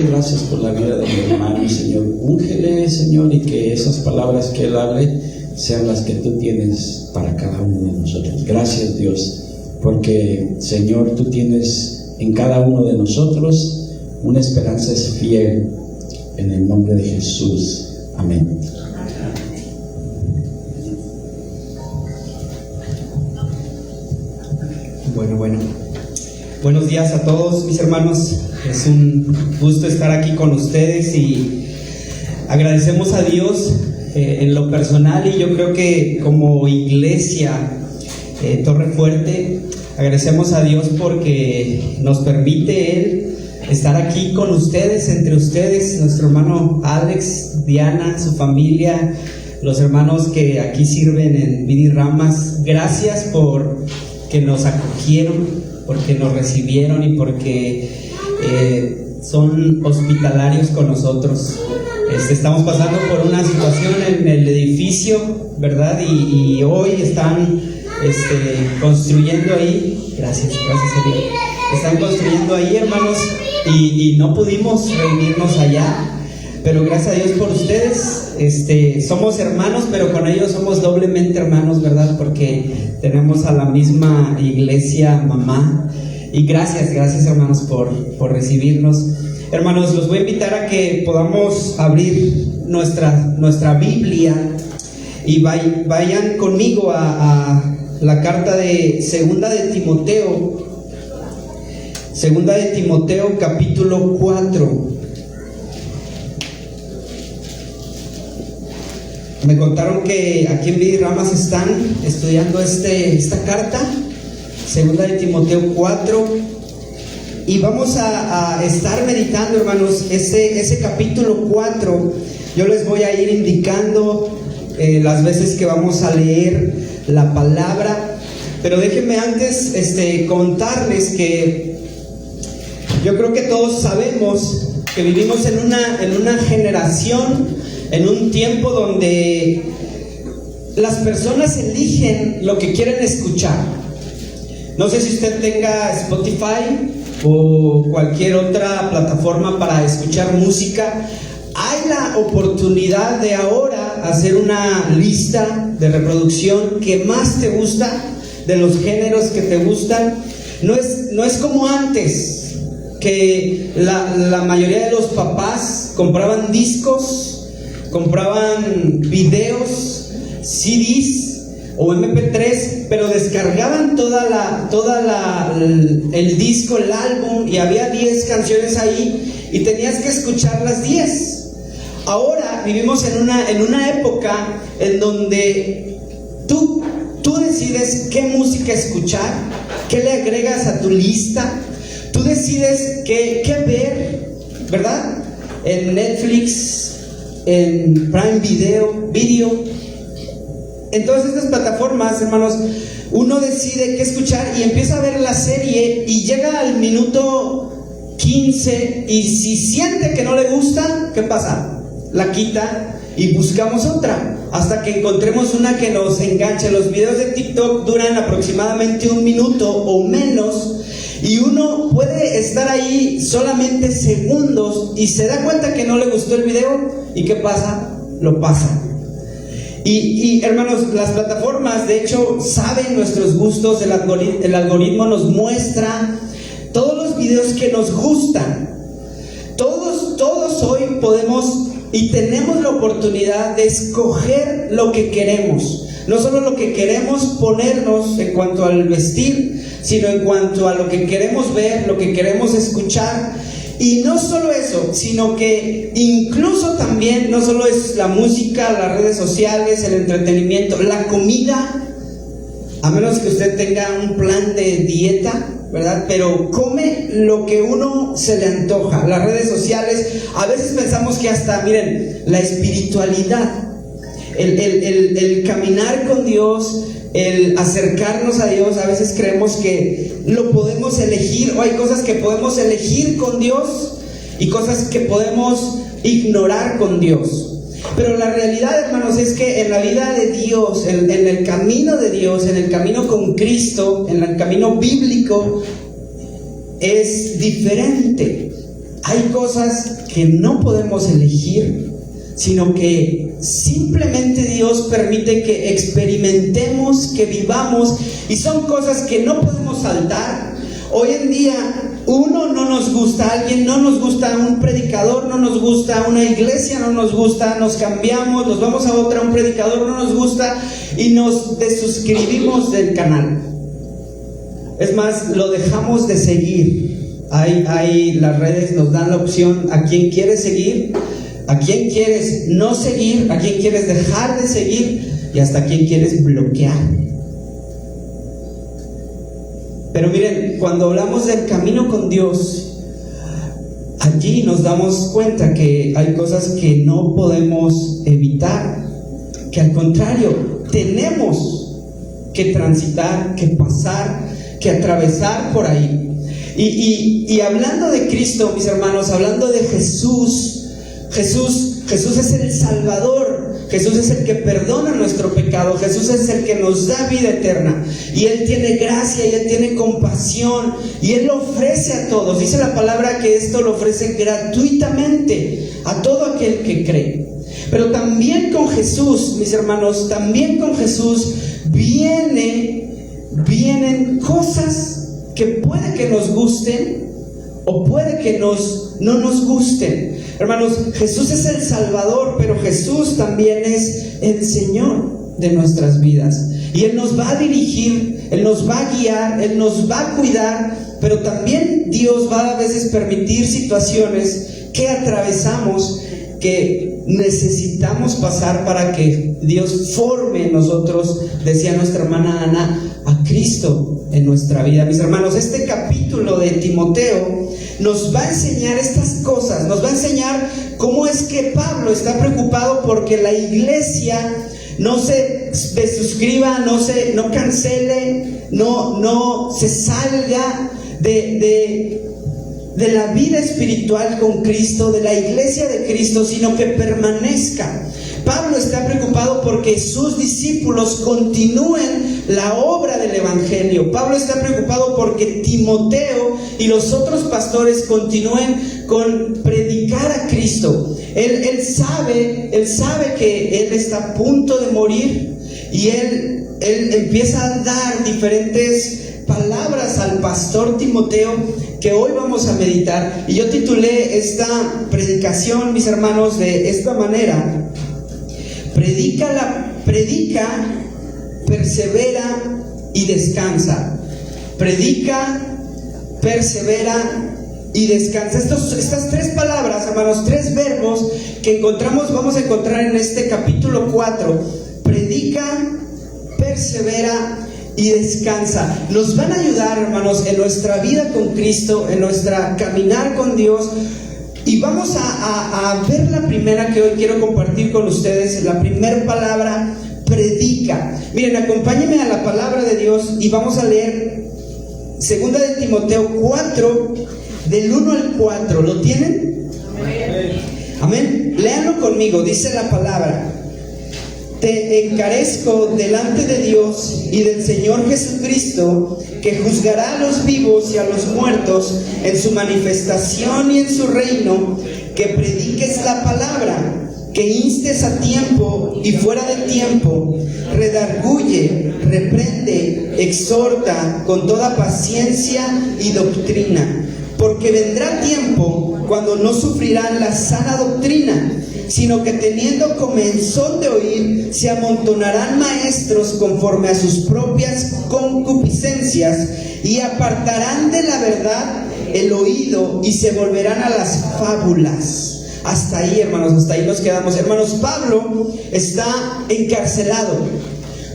gracias por la vida de mi hermano, Señor. Úngele, Señor, y que esas palabras que él hable sean las que tú tienes para cada uno de nosotros. Gracias, Dios, porque, Señor, tú tienes en cada uno de nosotros una esperanza fiel, en el nombre de Jesús. Amén. Bueno. Buenos días a todos mis hermanos. Es un gusto estar aquí con ustedes y agradecemos a Dios en lo personal, y yo creo que como iglesia Torre Fuerte agradecemos a Dios porque nos permite Él estar aquí con ustedes, entre ustedes, nuestro hermano Alex, Diana, su familia, los hermanos que aquí sirven en Vida y Ramas. Gracias por que nos acogieron, porque nos recibieron y porque son hospitalarios con nosotros. Estamos pasando por una situación en el edificio, ¿verdad? Y hoy están construyendo ahí. Gracias a Dios. Están construyendo ahí, hermanos, y no pudimos reunirnos allá. Pero gracias a Dios por ustedes. Somos hermanos, pero con ellos somos doblemente hermanos, ¿verdad? Porque tenemos a la misma iglesia mamá. Y gracias hermanos por recibirnos. Hermanos, los voy a invitar a que podamos abrir nuestra Biblia y vayan conmigo a la carta de Segunda de Timoteo capítulo 4. Me contaron que aquí en Vida y Ramas están estudiando esta carta, Segunda de Timoteo 4, y vamos a estar meditando, hermanos, ese capítulo 4. Yo les voy a ir indicando las veces que vamos a leer la palabra, pero déjenme antes contarles que yo creo que todos sabemos que vivimos en una generación, en un tiempo donde las personas eligen lo que quieren escuchar. No sé si usted tenga Spotify o cualquier otra plataforma para escuchar música. Hay la oportunidad de ahora hacer una lista de reproducción que más te gusta, de los géneros que te gustan. No es como antes, que la mayoría de los papás compraban discos, compraban videos, CDs o MP3, pero descargaban el disco, el álbum, y había 10 canciones ahí y tenías que escuchar las 10. Ahora vivimos en una época en donde tú decides qué música escuchar, qué le agregas a tu lista, tú decides qué ver, ¿verdad? En Netflix, en Prime Video, en todas estas plataformas, hermanos, uno decide qué escuchar y empieza a ver la serie y llega al minuto 15 y si siente que no le gusta, ¿qué pasa? La quita y buscamos otra hasta que encontremos una que nos enganche. Los videos de TikTok duran aproximadamente 1 minuto o menos y uno puede estar ahí solamente segundos y se da cuenta que no le gustó el video y ¿qué pasa? Lo pasa. Y hermanos, las plataformas de hecho saben nuestros gustos. El algoritmo nos muestra todos los videos que nos gustan. Todos hoy podemos y tenemos la oportunidad de escoger lo que queremos. No solo lo que queremos ponernos en cuanto al vestir, sino en cuanto a lo que queremos ver, lo que queremos escuchar. Y no solo eso, sino que incluso también no solo es la música, las redes sociales, el entretenimiento, la comida, a menos que usted tenga un plan de dieta, ¿verdad? Pero come lo que uno se le antoja. Las redes sociales, a veces pensamos que hasta, miren, la espiritualidad, el caminar con Dios, el acercarnos a Dios, a veces creemos que lo podemos elegir, o hay cosas que podemos elegir con Dios y cosas que podemos ignorar con Dios. Pero la realidad, hermanos, es que en la vida de Dios, en el camino de Dios, en el camino con Cristo, en el camino bíblico, es diferente. hay cosas que no podemos elegir, sino que simplemente Dios permite que experimentemos, que vivamos, y son cosas que no podemos saltar. Hoy en día, uno no nos gusta, alguien no nos gusta, un predicador no nos gusta, una iglesia no nos gusta, nos cambiamos, nos vamos a otra, un predicador no nos gusta y nos desuscribimos del canal. Es más, lo dejamos de seguir. Las redes nos dan la opción a quién quieres seguir, a quién quieres no seguir, a quién quieres dejar de seguir y hasta a quién quieres bloquear. Pero miren, cuando hablamos del camino con Dios, allí nos damos cuenta que hay cosas que no podemos evitar, que al contrario, tenemos que transitar, que pasar, que atravesar por ahí. Y hablando de Cristo, mis hermanos, hablando de Jesús es el Salvador, Jesús es el que perdona nuestro pecado, Jesús es el que nos da vida eterna, y Él tiene gracia, y Él tiene compasión, y Él lo ofrece a todos. Dice la palabra que esto lo ofrece gratuitamente a todo aquel que cree. Pero también con Jesús, mis hermanos, también con Jesús vienen cosas que puede que nos gusten o puede que no nos gusten. Hermanos, Jesús es el Salvador, pero Jesús también es el Señor de nuestras vidas. Y Él nos va a dirigir, Él nos va a guiar, Él nos va a cuidar, pero también Dios va a veces permitir situaciones que atravesamos, que necesitamos pasar para que Dios forme en nosotros, decía nuestra hermana Ana, a Cristo en nuestra vida. Mis hermanos, este capítulo de Timoteo nos va a enseñar estas cosas, nos va a enseñar cómo es que Pablo está preocupado porque la iglesia no se desuscriba, no cancele, no se salga de la vida espiritual con Cristo, de la iglesia de Cristo, sino que permanezca. Pablo está preocupado porque sus discípulos continúen la obra del Evangelio. Pablo está preocupado porque Timoteo y los otros pastores continúen con predicar a Cristo. Él sabe que él está a punto de morir, y él empieza a dar diferentes palabras al pastor Timoteo que hoy vamos a meditar. Y yo titulé esta predicación, mis hermanos, de esta manera: predica, persevera y descansa. Predica, persevera y descansa. Estas tres palabras, hermanos, tres verbos que vamos a encontrar en este capítulo 4. Predica, persevera y descansa. Nos van a ayudar, hermanos, en nuestra vida con Cristo, en nuestra caminar con Dios. Y vamos a ver la primera que hoy quiero compartir con ustedes. La primera palabra, predica. Miren, acompáñenme a la palabra de Dios y vamos a leer 2 de Timoteo 4, del 1 al 4. ¿Lo tienen? Amén. Amén. Léanlo conmigo. Dice la palabra: te encarezco delante de Dios y del Señor Jesucristo, que juzgará a los vivos y a los muertos en su manifestación y en su reino, que prediques la palabra, que instes a tiempo y fuera de tiempo, redarguye, reprende, exhorta con toda paciencia y doctrina, porque vendrá tiempo cuando no sufrirán la sana doctrina, sino que teniendo comezón de oír, se amontonarán maestros conforme a sus propias concupiscencias, y apartarán de la verdad el oído y se volverán a las fábulas. Hasta ahí, hermanos, hasta ahí nos quedamos. Hermanos, Pablo está encarcelado.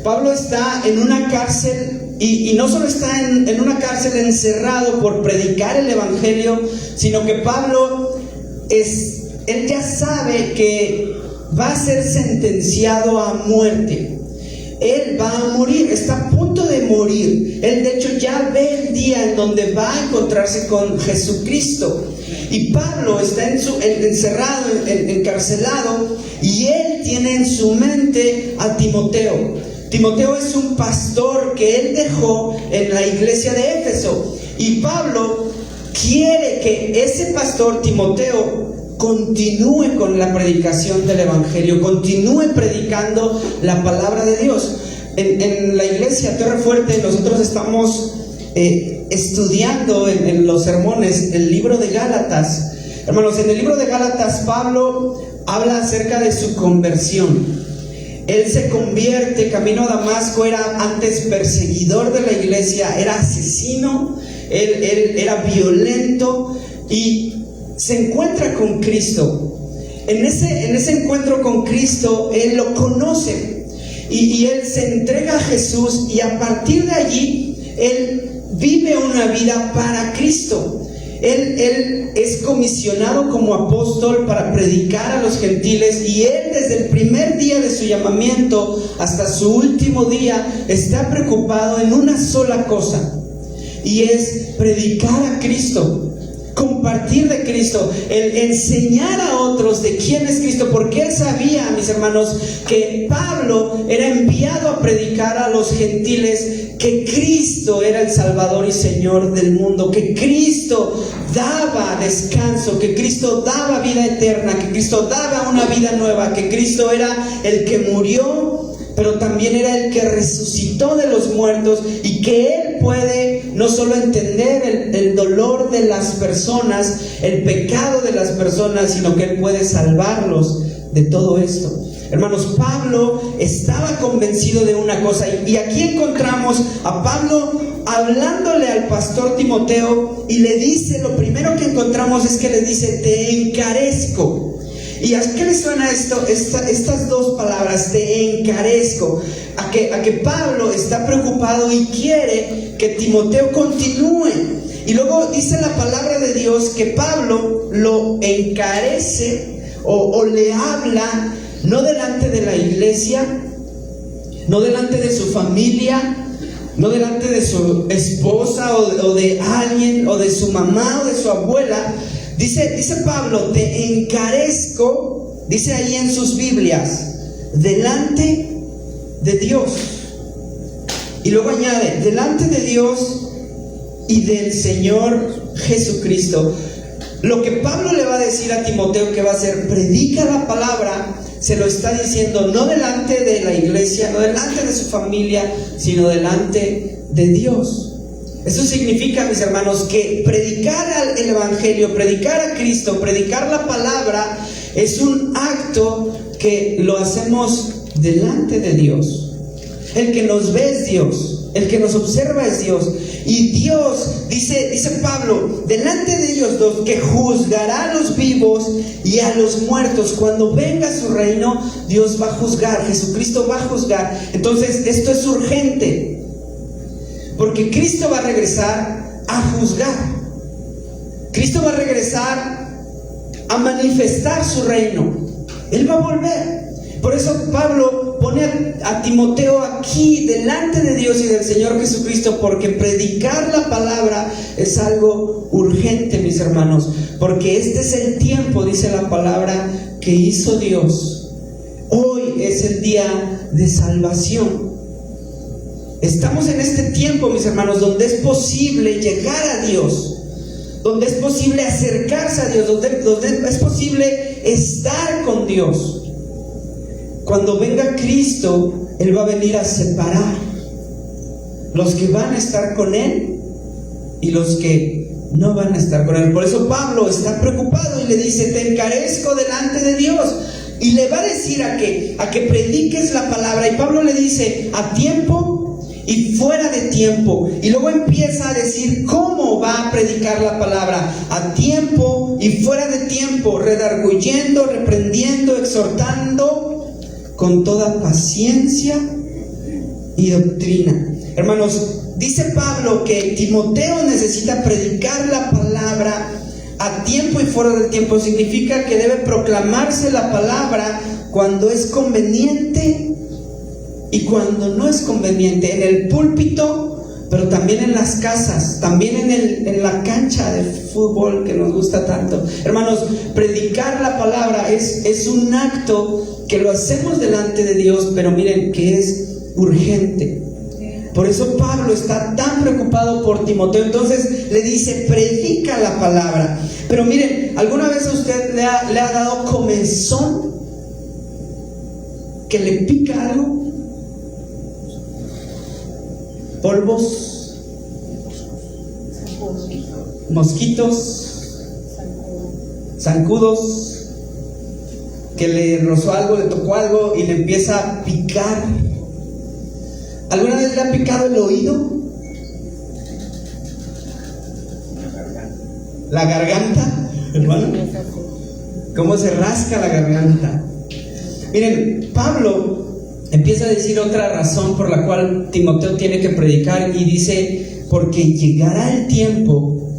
Pablo está en una cárcel, y no solo está en una cárcel encerrado por predicar el Evangelio, sino que Pablo él ya sabe que va a ser sentenciado a muerte. Él va a morir, está a punto de morir. Él de hecho ya ve el día en donde va a encontrarse con Jesucristo. Y Pablo está encerrado, encarcelado, y él tiene en su mente a Timoteo. Timoteo es un pastor que él dejó en la iglesia de Éfeso. Y Pablo quiere que ese pastor Timoteo continúe con la predicación del evangelio, continúe predicando la palabra de Dios. En la iglesia Torre Fuerte nosotros estamos estudiando en los sermones el libro de Gálatas. Hermanos, en el libro de Gálatas Pablo habla acerca de su conversión. Él se convierte, camino a Damasco, era antes perseguidor de la iglesia, era asesino, él era violento y se encuentra con Cristo. En ese encuentro con Cristo, él lo conoce y él se entrega a Jesús, y a partir de allí, él vive una vida para Cristo. Él es comisionado como apóstol para predicar a los gentiles, y él desde el primer día de su llamamiento hasta su último día está preocupado en una sola cosa, y es predicar a Cristo, compartir de Cristo, el enseñar a otros de quién es Cristo, porque él sabía, mis hermanos, que Pablo era enviado a predicar a los gentiles que Cristo era el Salvador y Señor del mundo, que Cristo daba descanso, que Cristo daba vida eterna, que Cristo daba una vida nueva, que Cristo era el que murió, pero también era el que resucitó de los muertos, y que Él puede no solo entender el dolor de las personas, el pecado de las personas, sino que Él puede salvarlos de todo esto. Hermanos, Pablo estaba convencido de una cosa, y aquí encontramos a Pablo hablándole al pastor Timoteo, y le dice, lo primero que encontramos es que le dice: te encarezco. ¿Y a qué le suena esto? Estas dos palabras, te encarezco, a que Pablo está preocupado y quiere que Timoteo continúe. Y luego dice la palabra de Dios que Pablo lo encarece o le habla, no delante de la iglesia, no delante de su familia, no delante de su esposa o de alguien, o de su mamá o de su abuela. Dice Pablo, te encarezco, dice ahí en sus Biblias, delante de Dios. Y luego añade, delante de Dios y del Señor Jesucristo. Lo que Pablo le va a decir a Timoteo que va a hacer, predica la palabra, se lo está diciendo no delante de la iglesia, no delante de su familia, sino delante de Dios. Eso significa, mis hermanos, que predicar el evangelio, predicar a Cristo, predicar la palabra, es un acto que lo hacemos delante de Dios. El que nos ve es Dios, el que nos observa es Dios. Y Dios, dice Pablo, delante de ellos dos, que juzgará a los vivos y a los muertos. Cuando venga su reino, Dios va a juzgar, Jesucristo va a juzgar. Entonces esto es urgente, porque Cristo va a regresar a juzgar. Cristo va a regresar a manifestar su reino. Él va a volver. Por eso Pablo pone a Timoteo aquí delante de Dios y del Señor Jesucristo, porque predicar la palabra es algo urgente, mis hermanos, porque este es el tiempo, dice la palabra, que hizo Dios. Hoy es el día de salvación. Estamos en este tiempo, mis hermanos, donde es posible llegar a Dios, donde es posible acercarse a Dios, donde es posible estar con Dios. Cuando venga Cristo, Él va a venir a separar los que van a estar con Él y los que no van a estar con Él. Por eso Pablo está preocupado y le dice, te encarezco delante de Dios. Y le va a decir a que prediques la palabra. Y Pablo le dice, a tiempo y fuera de tiempo. Y luego empieza a decir cómo va a predicar la palabra: a tiempo y fuera de tiempo, redarguyendo, reprendiendo, exhortando con toda paciencia y doctrina. Hermanos, dice Pablo que Timoteo necesita predicar la palabra a tiempo y fuera de tiempo. Significa que debe proclamarse la palabra cuando es conveniente y cuando no es conveniente, en el púlpito, pero también en las casas, también en la cancha de fútbol que nos gusta tanto. Hermanos, predicar la palabra es un acto que lo hacemos delante de Dios, pero miren que es urgente, Por eso Pablo está tan preocupado por Timoteo. Entonces le dice, predica la palabra. Pero miren, ¿alguna vez a usted le ha dado comezón? ¿Que le pica algo? Polvos, mosquitos, zancudos, que le rozó algo, le tocó algo y le empieza a picar. ¿Alguna vez le ha picado el oído? ¿La garganta, hermano? ¿Cómo se rasca la garganta? Miren, Pablo empieza a decir otra razón por la cual Timoteo tiene que predicar, y dice, porque llegará el tiempo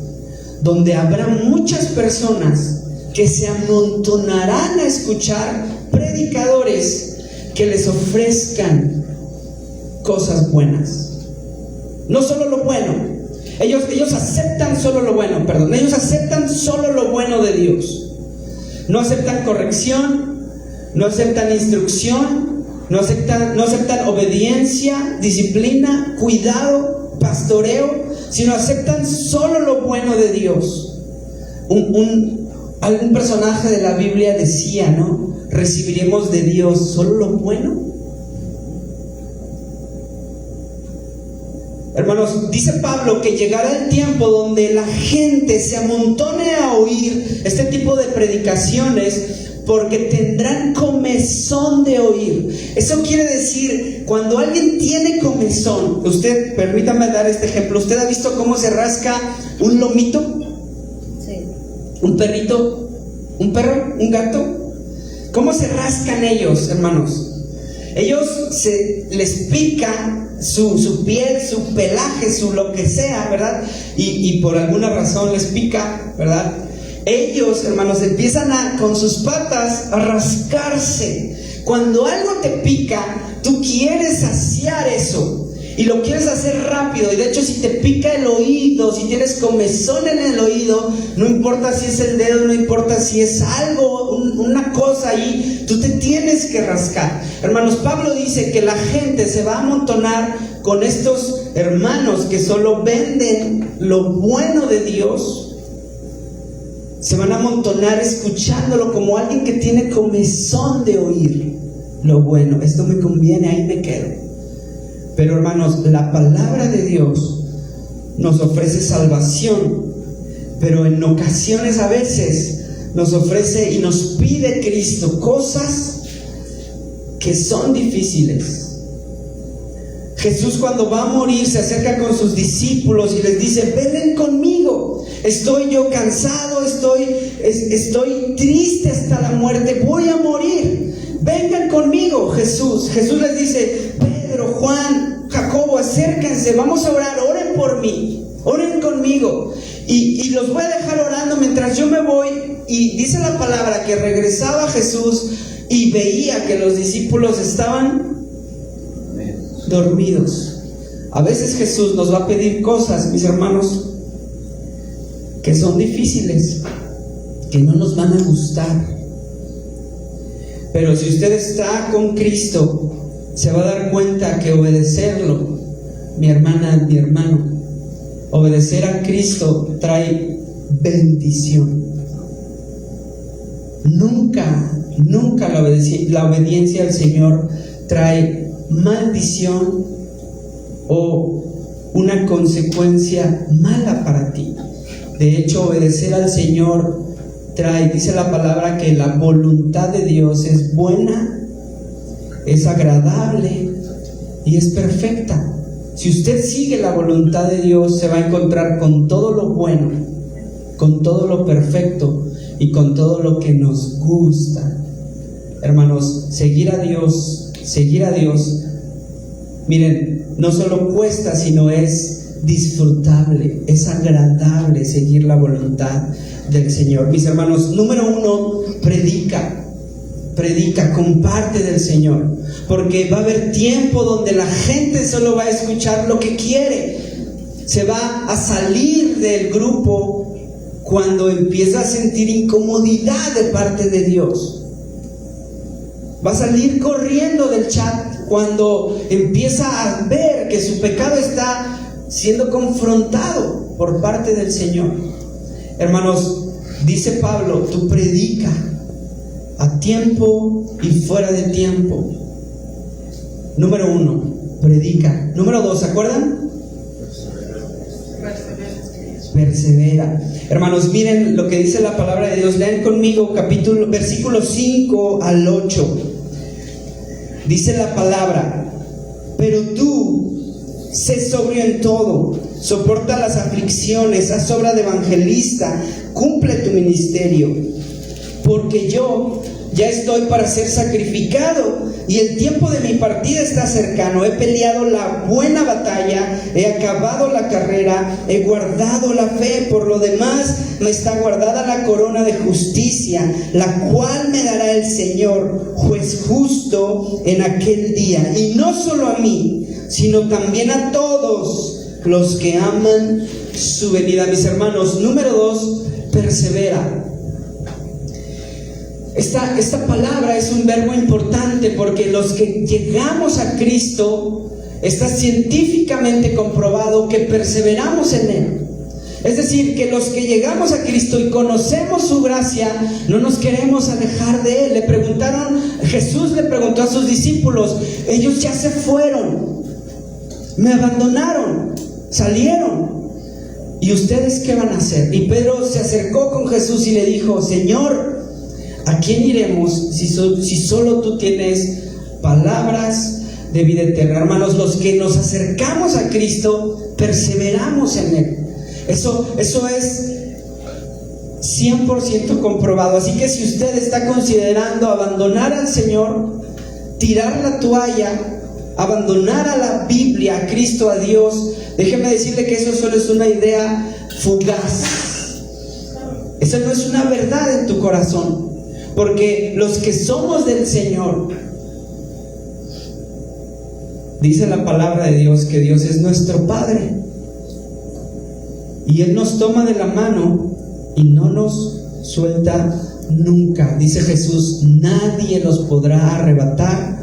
donde habrá muchas personas que se amontonarán a escuchar predicadores que les ofrezcan cosas buenas. No solo lo bueno. Ellos aceptan solo lo bueno, ellos aceptan solo lo bueno de Dios. No aceptan corrección, no aceptan instrucción, no aceptan obediencia, disciplina, cuidado, pastoreo, sino aceptan solo lo bueno de Dios. Algún personaje de la Biblia decía, ¿no? ¿Recibiremos de Dios solo lo bueno? Hermanos, dice Pablo que llegará el tiempo donde la gente se amontone a oír este tipo de predicaciones porque tendrán comezón de oír. Eso quiere decir, cuando alguien tiene comezón, usted, permítame dar este ejemplo, ¿usted ha visto cómo se rasca un lomito? Sí. ¿Un perrito? ¿Un perro? ¿Un gato? ¿Cómo se rascan ellos, hermanos? Ellos les pica su piel, su pelaje, su lo que sea, ¿verdad? Y por alguna razón les pica, ¿verdad? Ellos, hermanos, empiezan con sus patas a rascarse. Cuando algo te pica, tú quieres saciar eso y lo quieres hacer rápido. Y de hecho, si te pica el oído, si tienes comezón en el oído, no importa si es el dedo, no importa si es algo, una cosa ahí, tú te tienes que rascar. Hermanos, Pablo dice que la gente se va a amontonar con estos hermanos que solo venden lo bueno de Dios. Se van a amontonar escuchándolo como alguien que tiene comezón de oír lo bueno. Esto me conviene, ahí me quedo. Pero hermanos, la palabra de Dios nos ofrece salvación, pero en ocasiones a veces nos ofrece y nos pide Cristo cosas que son difíciles. Jesús, cuando va a morir, se acerca con sus discípulos y les dice: velen conmigo, estoy yo cansado, estoy triste hasta la muerte, voy a morir, vengan conmigo. Jesús les dice: Pedro, Juan, Jacobo, acérquense, vamos a orar, oren por mí, oren conmigo. Y los voy a dejar orando mientras yo me voy. Y dice la palabra que regresaba Jesús y veía que los discípulos estaban dormidos. A veces Jesús nos va a pedir cosas, mis hermanos, que son difíciles, que no nos van a gustar. Pero si usted está con Cristo, se va a dar cuenta que obedecerlo, mi hermana, mi hermano, obedecer a Cristo trae bendición. Nunca la obediencia al Señor trae maldición o una consecuencia mala para ti. De hecho, obedecer al Señor dice la palabra que la voluntad de Dios es buena, es agradable y es perfecta. Si usted sigue la voluntad de Dios, se va a encontrar con todo lo bueno, con todo lo perfecto y con todo lo que nos gusta. Hermanos, seguir a Dios, miren, no solo cuesta, sino es disfrutable, es agradable seguir la voluntad del Señor. Mis hermanos, número 1, predica, comparte del Señor, porque va a haber tiempo donde la gente solo va a escuchar lo que quiere. Se va a salir del grupo cuando empieza a sentir incomodidad de parte de Dios. Va a salir corriendo del chat cuando empieza a ver que su pecado está siendo confrontado por parte del Señor. Hermanos, dice Pablo, tú predica a tiempo y fuera de tiempo. Número 1, predica. Número 2, ¿se acuerdan? Persevera. Hermanos, miren lo que dice la palabra de Dios. Lean conmigo versículos 5 al 8. Dice la palabra: pero tú, sé sobrio en todo, soporta las aflicciones, haz obra de evangelista, cumple tu ministerio. Porque yo ya estoy para ser sacrificado y el tiempo de mi partida está cercano. He peleado la buena batalla, he acabado la carrera, he guardado la fe. Por lo demás me está guardada la corona de justicia, la cual me dará el Señor, juez justo, en aquel día. Y no solo a mí, sino también a todos los que aman su venida. Mis hermanos, número 2, persevera. Esta palabra es un verbo importante porque los que llegamos a Cristo, está científicamente comprobado que perseveramos en Él. Es decir, que los que llegamos a Cristo y conocemos su gracia, no nos queremos alejar de Él. Jesús le preguntó a sus discípulos: ellos ya se fueron, me abandonaron, salieron, ¿y ustedes qué van a hacer? Y Pedro se acercó con Jesús y le dijo: Señor, ¿a quién iremos si solo tú tienes palabras de vida eterna? Hermanos, los que nos acercamos a Cristo, perseveramos en Él. Eso es 100% comprobado. Así que si usted está considerando abandonar al Señor, tirar la toalla, abandonar a la Biblia, a Cristo, a Dios, déjeme decirle que eso solo es una idea fugaz. Eso no es una verdad en tu corazón. Porque los que somos del Señor, dice la palabra de Dios que Dios es nuestro Padre y Él nos toma de la mano y no nos suelta nunca. Dice Jesús: nadie los podrá arrebatar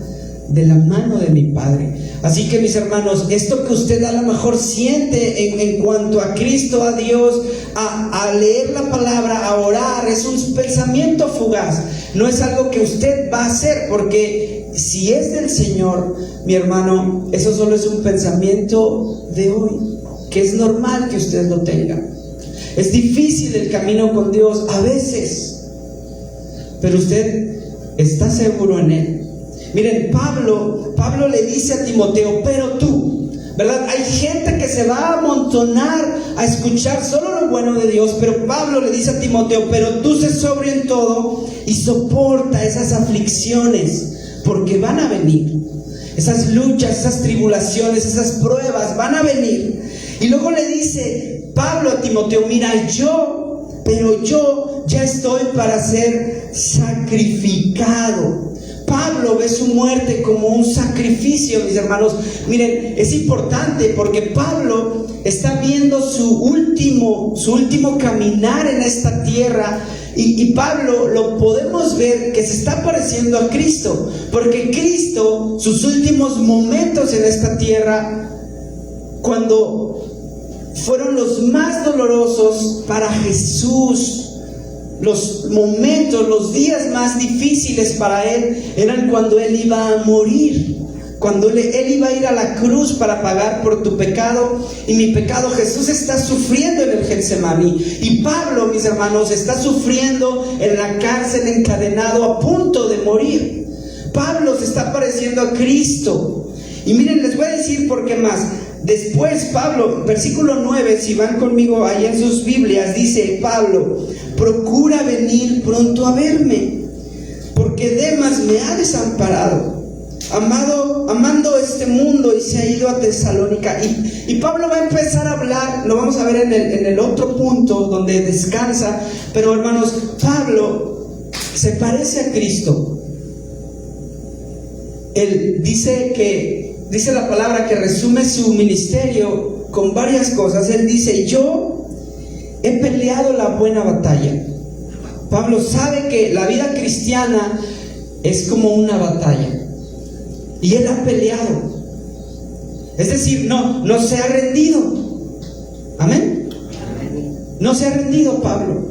de la mano de mi Padre. Así que, mis hermanos, esto que usted a lo mejor siente en cuanto a Cristo, a Dios, a leer la palabra, a orar, es un pensamiento fugaz. No es algo que usted va a hacer, porque si es del Señor, mi hermano, eso solo es un pensamiento de hoy, que es normal que usted lo tenga. Es difícil el camino con Dios a veces, pero usted está seguro en Él. Miren, Pablo le dice a Timoteo: pero tú, ¿verdad? Hay gente que se va a amontonar a escuchar solo lo bueno de Dios, pero Pablo le dice a Timoteo: pero tú sé sobrio en todo y soporta esas aflicciones, porque van a venir. Esas luchas, esas tribulaciones, esas pruebas van a venir. Y luego le dice Pablo a Timoteo: mira, yo ya estoy para ser sacrificado. Pablo ve su muerte como un sacrificio, mis hermanos. Miren, es importante porque Pablo está viendo su último caminar en esta tierra. Y Pablo lo podemos ver que se está pareciendo a Cristo, porque Cristo, sus últimos momentos en esta tierra, cuando fueron los más dolorosos para Jesús, los momentos, los días más difíciles para Él, eran cuando Él iba a morir, cuando Él iba a ir a la cruz para pagar por tu pecado y mi pecado. Jesús está sufriendo en el Getsemaní, y Pablo, mis hermanos, está sufriendo en la cárcel, encadenado, a punto de morir. Pablo se está pareciendo a Cristo. Y miren, les voy a decir por qué más. Después Pablo, versículo 9, si van conmigo ahí en sus Biblias, dice Pablo: procura venir pronto a verme, porque Demas me ha desamparado, amando este mundo, y se ha ido a Tesalónica. Y Pablo va a empezar a hablar, lo vamos a ver en el otro punto donde descansa. Pero, hermanos, Pablo se parece a Cristo. Él dice la palabra que resume su ministerio con varias cosas. Él dice: yo he peleado la buena batalla. Pablo sabe que la vida cristiana es como una batalla, y él ha peleado. Es decir, no se ha rendido. Amén. No se ha rendido Pablo.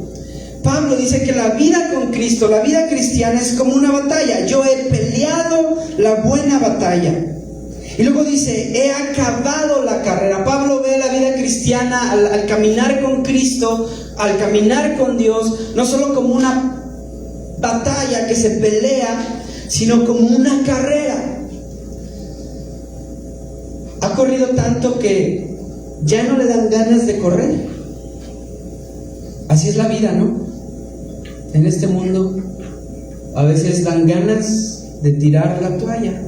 Pablo dice que la vida con Cristo, la vida cristiana es como una batalla. Yo he peleado la buena batalla. Y luego dice, he acabado la carrera. Pablo ve la vida cristiana al caminar con Cristo, al caminar con Dios, no solo como una batalla que se pelea, sino como una carrera. Ha corrido tanto que ya no le dan ganas de correr. Así es la vida, ¿no? En este mundo a veces dan ganas de tirar la toalla.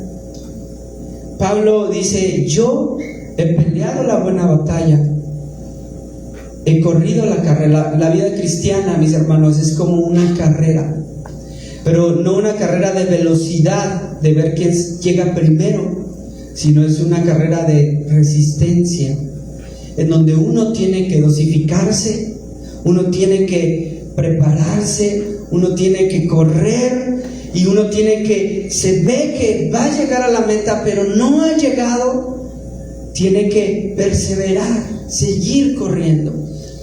Pablo dice, yo he peleado la buena batalla, he corrido la carrera. La vida cristiana, mis hermanos, es como una carrera, pero no una carrera de velocidad, de ver quién llega primero, sino es una carrera de resistencia, en donde uno tiene que dosificarse, uno tiene que prepararse, uno tiene que correr, y uno tiene que, se ve que va a llegar a la meta, pero no ha llegado, tiene que perseverar, seguir corriendo.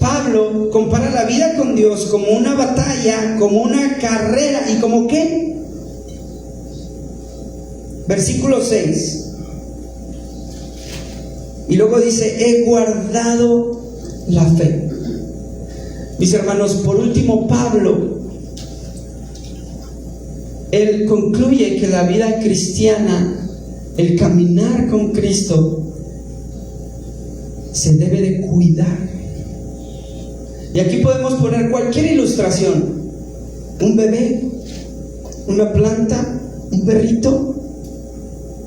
Pablo compara la vida con Dios como una batalla, como una carrera, ¿y como qué? Versículo 6. Y luego dice, he guardado la fe. Mis hermanos, por último, Pablo, él concluye que la vida cristiana, el caminar con Cristo, se debe de cuidar. Y aquí podemos poner cualquier ilustración: un bebé, una planta, un perrito,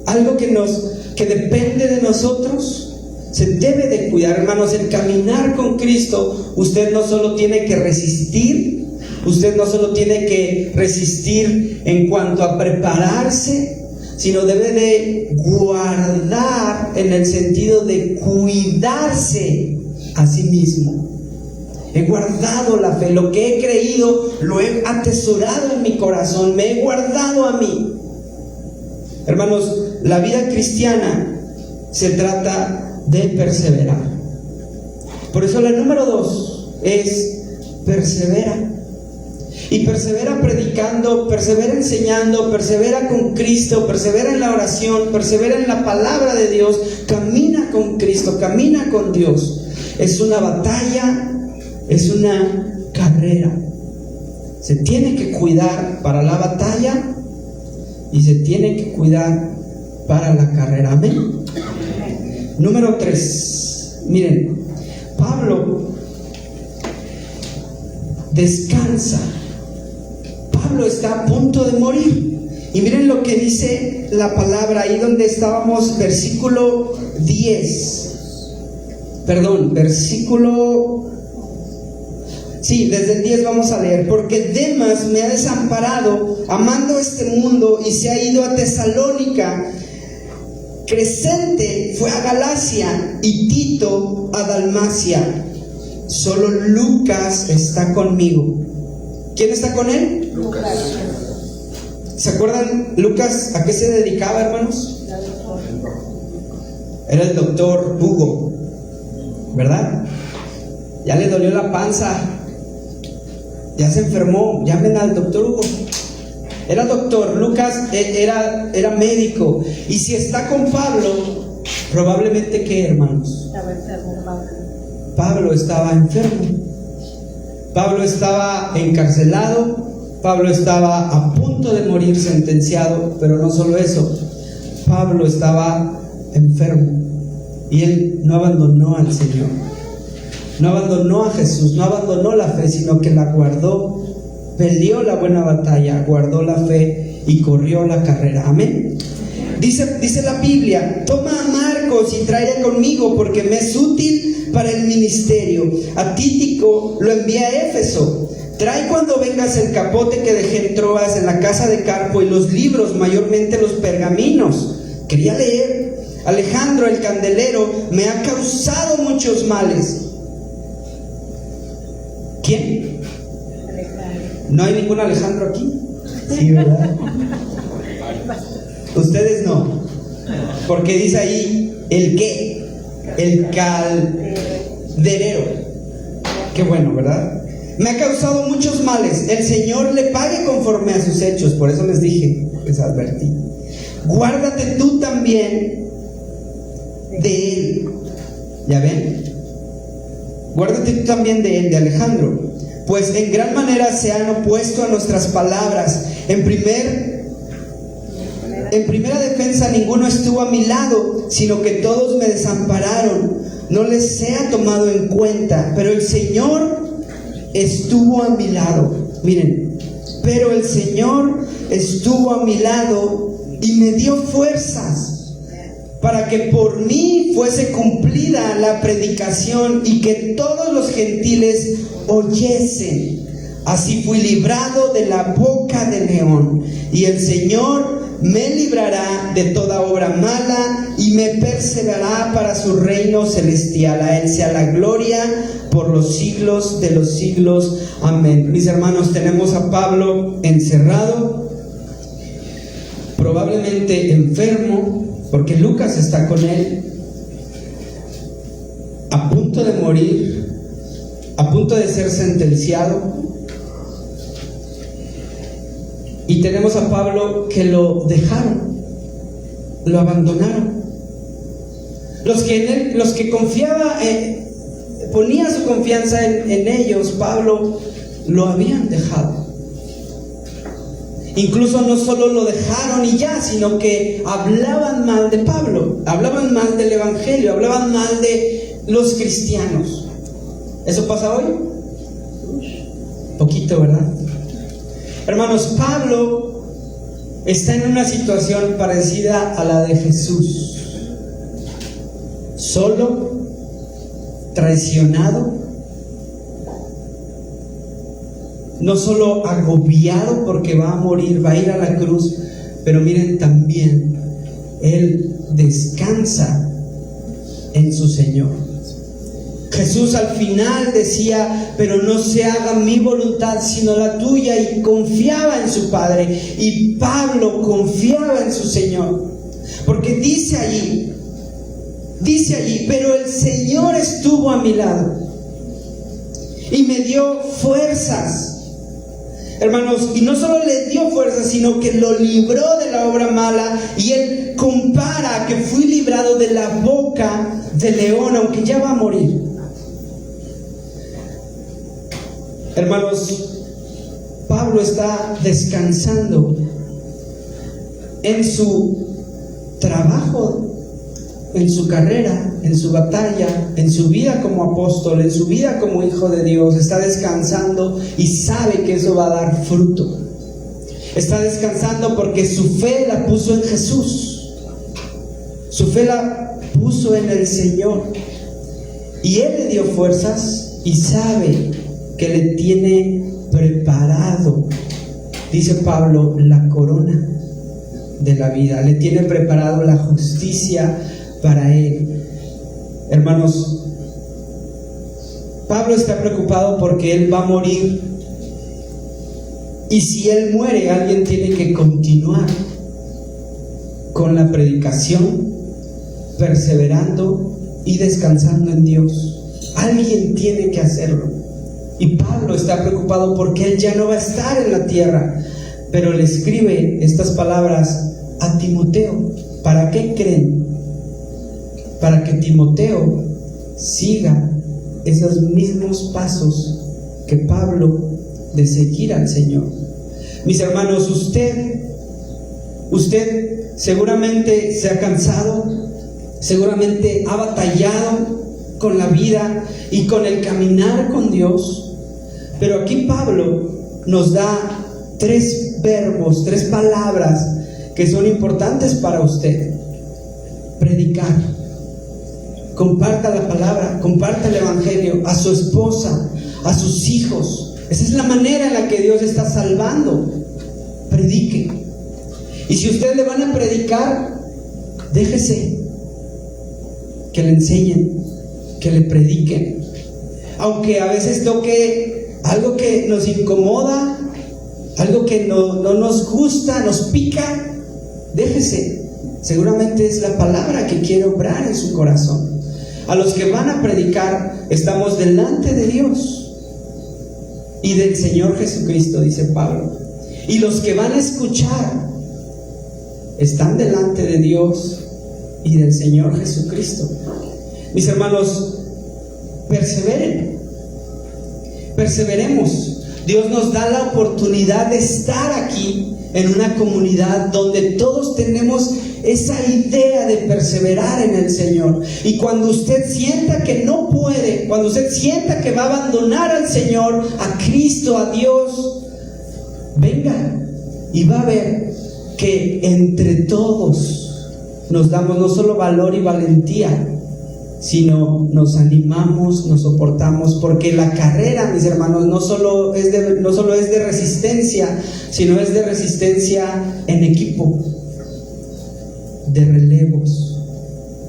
algo que depende de nosotros. Se debe de cuidar, hermanos. El caminar con Cristo, usted no solo tiene que resistir, usted no solo tiene que resistir en cuanto a prepararse, sino debe de guardar en el sentido de cuidarse a sí mismo. He guardado la fe, lo que he creído lo he atesorado en mi corazón, me he guardado a mí. Hermanos, la vida cristiana se trata de perseverar. Por eso la número 2 es persevera. Y persevera predicando, persevera enseñando, persevera con Cristo, persevera en la oración, persevera en la palabra de Dios, camina con Cristo, camina con Dios. Es una batalla, es una carrera. Se tiene que cuidar para la batalla y se tiene que cuidar para la carrera. Amén. Número 3. Miren, Pablo descansa. Pablo está a punto de morir. Y miren lo que dice la palabra ahí donde estábamos, versículo 10. Perdón, versículo... Sí, desde el 10 vamos a leer. Porque Demas me ha desamparado, amando este mundo, y se ha ido a Tesalónica. Crescente fue a Galacia y Tito a Dalmacia. Solo Lucas está conmigo. ¿Quién está con él? Lucas. ¿Se acuerdan Lucas a qué se dedicaba, hermanos? Era el doctor Hugo, ¿verdad? Ya le dolió la panza, ya se enfermó, llamen al doctor Hugo. Era doctor, Lucas era médico. Y si está con Pablo, probablemente ¿qué, hermanos? Estaba enfermo Pablo. Pablo estaba enfermo. Pablo estaba encarcelado. Pablo estaba a punto de morir sentenciado. Pero no solo eso, Pablo estaba enfermo. Y él no abandonó al Señor, no abandonó a Jesús, no abandonó la fe, sino que la guardó. Peleó la buena batalla, guardó la fe y corrió la carrera. Amén. Dice la Biblia: toma a Marcos y tráele conmigo, porque me es útil para el ministerio. A Tíquico lo envía a Éfeso. Trae cuando vengas el capote que dejé en Troas en la casa de Carpo, y los libros, mayormente los pergaminos. Quería leer. Alejandro el candelero me ha causado muchos males. ¿Quién? ¿No hay ningún Alejandro aquí? Sí, ¿verdad? Ustedes no, porque dice ahí ¿El qué? El calderero. Qué bueno, ¿verdad? Me ha causado muchos males. El Señor le pague conforme a sus hechos. Por eso les dije, les advertí. Guárdate tú también de él. ¿Ya ven? Guárdate tú también de él, de Alejandro. Pues en gran manera se han opuesto a nuestras palabras. En primera defensa ninguno estuvo a mi lado, sino que todos me desampararon. No les sea tomado en cuenta, pero el Señor estuvo a mi lado. Miren, pero el Señor estuvo a mi lado y me dio fuerzas para que por mí fuese cumplida la predicación y que todos los gentiles oyesen. Así fui librado de la boca del león, y el Señor me librará de toda obra mala y me perseverará para su reino celestial. A Él sea la gloria por los siglos de los siglos. Amén. Mis hermanos, tenemos a Pablo encerrado, probablemente enfermo, porque Lucas está con él, a punto de morir, a punto de ser sentenciado. Y tenemos a Pablo que lo dejaron, lo abandonaron. Los que confiaba, ponía su confianza en ellos, Pablo, lo habían dejado. Incluso no solo lo dejaron y ya, sino que hablaban mal de Pablo, hablaban mal del evangelio, hablaban mal de los cristianos. ¿Eso pasa hoy? Poquito, ¿verdad? Hermanos, Pablo está en una situación parecida a la de Jesús. Solo, traicionado, no solo agobiado porque va a morir, va a ir a la cruz, pero miren también, él descansa en su Señor. Jesús al final decía, pero no se haga mi voluntad sino la tuya, y confiaba en su Padre. Y Pablo confiaba en su Señor, porque dice allí, pero el Señor estuvo a mi lado y me dio fuerzas. Hermanos, y no solo le dio fuerzas, sino que lo libró de la obra mala. Y él compara que fui librado de la boca del león, aunque ya va a morir. Hermanos, Pablo está descansando en su trabajo, en su carrera, en su batalla, en su vida como apóstol, en su vida como hijo de Dios. Está descansando y sabe que eso va a dar fruto. Está descansando porque su fe la puso en Jesús. Su fe la puso en el Señor. Y Él le dio fuerzas y sabe que le tiene preparado, dice Pablo, la corona de la vida. Le tiene preparado la justicia para él. Hermanos, Pablo está preocupado porque él va a morir, y si él muere, alguien tiene que continuar con la predicación, perseverando y descansando en Dios. Alguien tiene que hacerlo. Y Pablo está preocupado porque él ya no va a estar en la tierra, pero le escribe estas palabras a Timoteo. ¿Para qué creen? Para que Timoteo siga esos mismos pasos que Pablo de seguir al Señor. Mis hermanos, usted seguramente se ha cansado, seguramente ha batallado con la vida y con el caminar con Dios. Pero aquí Pablo nos da 3 verbos, 3 palabras que son importantes para usted. Predicar. Comparta la palabra, comparta el evangelio a su esposa, a sus hijos. Esa es la manera en la que Dios está salvando. Predique. Y si usted le van a predicar, déjese que le enseñen, que le prediquen. Aunque a veces toque algo que nos incomoda, algo que no nos gusta, nos pica, déjese. Seguramente es la palabra que quiere obrar en su corazón. A los que van a predicar, estamos delante de Dios y del Señor Jesucristo, dice Pablo. Y los que van a escuchar están delante de Dios y del Señor Jesucristo. Mis hermanos, perseveremos. Dios nos da la oportunidad de estar aquí en una comunidad donde todos tenemos esa idea de perseverar en el Señor. Y cuando usted sienta que no puede, cuando usted sienta que va a abandonar al Señor, a Cristo, a Dios, venga y va a ver que entre todos nos damos no solo valor y valentía, sino nos animamos, nos soportamos, porque la carrera, mis hermanos, no solo es de resistencia, sino es de resistencia en equipo, de relevos.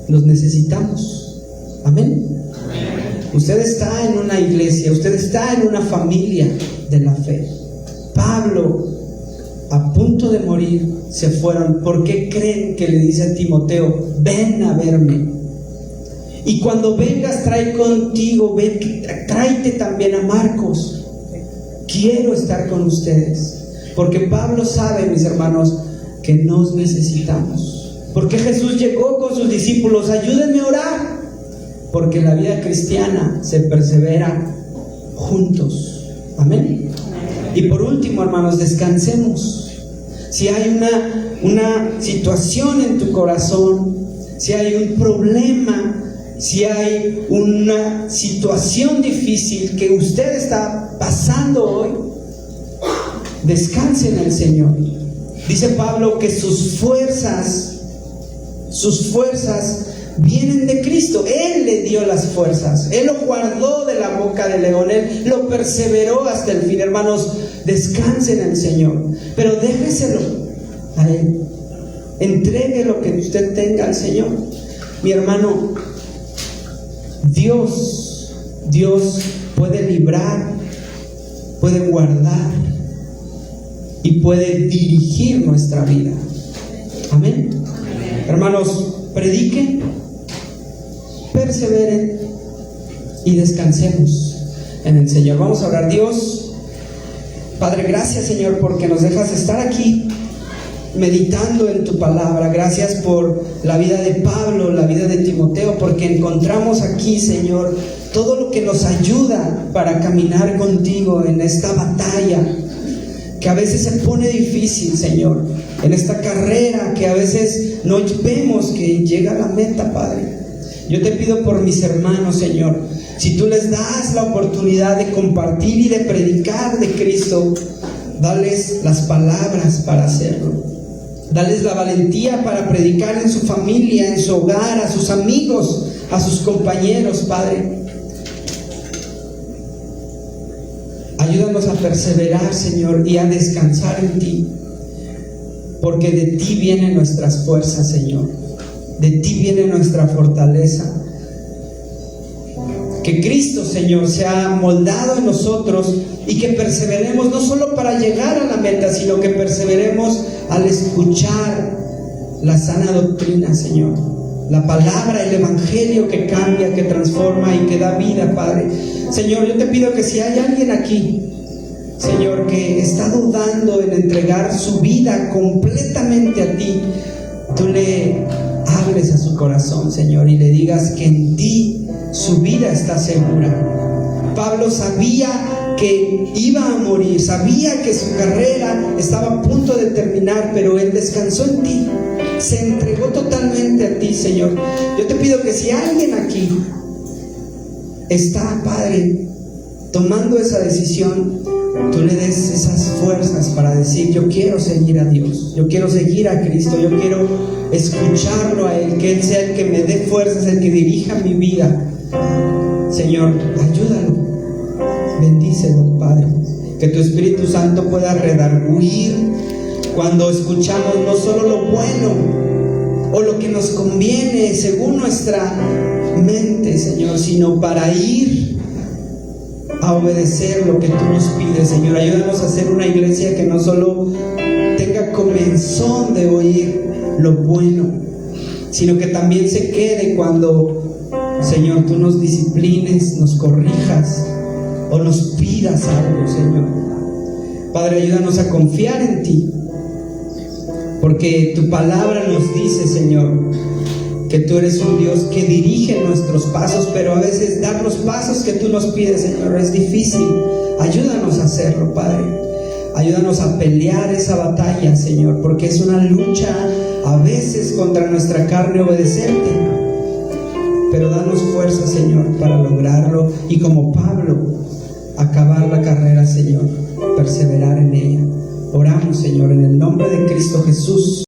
Los necesitamos. Amén. Usted está en una iglesia, usted está en una familia de la fe. Pablo, a punto de morir, se fueron. ¿Por qué creen que le dice a Timoteo: ven a verme? Y cuando vengas, tráete también a Marcos. Quiero estar con ustedes. Porque Pablo sabe, mis hermanos, que nos necesitamos. Porque Jesús llegó con sus discípulos: ayúdenme a orar. Porque la vida cristiana se persevera juntos. Amén. Y por último, hermanos, descansemos. Si hay una situación en tu corazón, si hay un problema, si hay una situación difícil que usted está pasando hoy, descanse en el Señor. Dice Pablo que sus fuerzas vienen de Cristo. Él le dio las fuerzas, Él lo guardó de la boca del león, Él lo perseveró hasta el fin. Hermanos, descansen en el Señor, pero déjeselo a Él. Entregue lo que usted tenga al Señor. Mi hermano, Dios puede librar, puede guardar y puede dirigir nuestra vida. Amén. Hermanos, prediquen, perseveren y descansemos en el Señor. Vamos a orar. Dios, Padre, gracias, Señor, porque nos dejas estar aquí meditando en tu palabra. Gracias por la vida de Pablo, la vida de Timoteo, porque encontramos aquí, Señor, todo lo que nos ayuda para caminar contigo en esta batalla que a veces se pone difícil, Señor, en esta carrera que a veces no vemos que llega a la meta, Padre. Yo te pido por mis hermanos, Señor, si tú les das la oportunidad de compartir y de predicar de Cristo, dales las palabras para hacerlo. Dales la valentía para predicar en su familia, en su hogar, a sus amigos, a sus compañeros, Padre. Ayúdanos a perseverar, Señor, y a descansar en ti, porque de ti vienen nuestras fuerzas, Señor. De ti viene nuestra fortaleza. Que Cristo, Señor, sea moldado en nosotros y que perseveremos no solo para llegar a la meta, sino que perseveremos al escuchar la sana doctrina, Señor. La palabra, el evangelio que cambia, que transforma y que da vida, Padre. Señor, yo te pido que si hay alguien aquí, Señor, que está dudando en entregar su vida completamente a ti, tú le hables a su corazón, Señor, y le digas que en ti su vida está segura. Pablo sabía que iba a morir, sabía que su carrera estaba a punto de terminar, pero él descansó en ti, se entregó totalmente a ti, Señor. Yo te pido que si alguien aquí está, Padre, tomando esa decisión, tú le des esas fuerzas para decir: yo quiero seguir a Dios, yo quiero seguir a Cristo, yo quiero escucharlo a Él, que Él sea el que me dé fuerzas, el que dirija mi vida. Señor, ayúdalo, bendícelo, Padre, que tu Espíritu Santo pueda redarguir cuando escuchamos no solo lo bueno o lo que nos conviene según nuestra mente, Señor, sino para ir a obedecer lo que tú nos pides, Señor. Ayúdanos a ser una iglesia que no solo tenga comezón de oír lo bueno, sino que también se quede cuando, Señor, tú nos disciplines, nos corrijas o nos pidas algo, Señor. Padre, ayúdanos a confiar en ti, porque tu palabra nos dice, Señor, que tú eres un Dios que dirige nuestros pasos, pero a veces dar los pasos que tú nos pides, Señor, es difícil. Ayúdanos a hacerlo, Padre. Ayúdanos a pelear esa batalla, Señor, porque es una lucha a veces contra nuestra carne obedecerte. Pero danos fuerza, Señor, para lograrlo, y como Pablo, acabar la carrera, Señor, perseverar en ella. Oramos, Señor, en el nombre de Cristo Jesús.